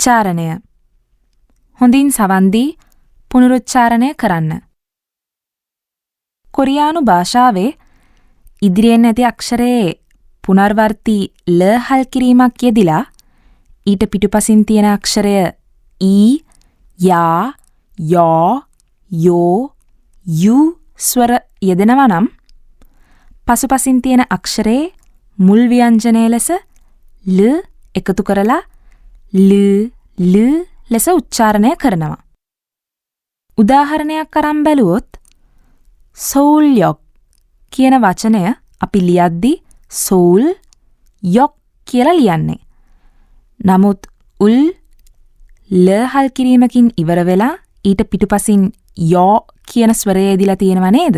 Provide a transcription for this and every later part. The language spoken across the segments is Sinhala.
උච්චාරණය. හොඳින් සවන් දී පුනරුච්චාරණය කරන්න. කොරියානු භාෂාවේ ඉදිරියෙන් ඇති අක්ෂරයේ පුනර්වර්ති ල හල් කිරීමක් යෙදිලා ඊට පිටුපසින් තියෙන අක්ෂරය ඊ, යා, යෝ, යෝ, යු ස්වර යෙදෙනවා නම් පසුපසින් තියෙන අක්ෂරයේ මුල් ව්‍යංජනය ලෙස ල එකතු කරලා ල ලෙස උච්චාරණය කරනවා. උදාහරණයක් අරන් බැලුවොත් සෝල් යොක් කියන වචනය අපි ලියද්දී සෝල් යොක් කියලා ලියන්නේ. නමුත් උල් ල හල් කිරීමකින් ඉවර වෙලා ඊට පිටුපසින් යෝ කියන ස්වරය යෙදිලා තියෙනව නේද?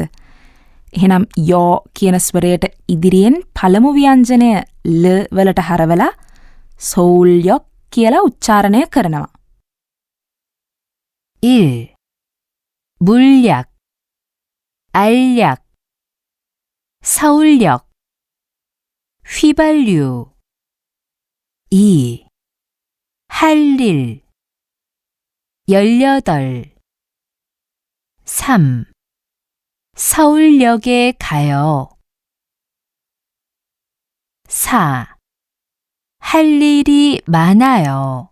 එහෙනම් යෝ කියන ස්වරයට ඉදිරියෙන් පළමු ව්‍යංජනය ල වලට හරවලා සෝල් යොක් කියලා උච්චාරණය කරනවා. 일. 물약, 알약, 서울역, 휘발유. 2. 할일, 18. 3. 서울역에 가요. 4. 할 일이 많아요.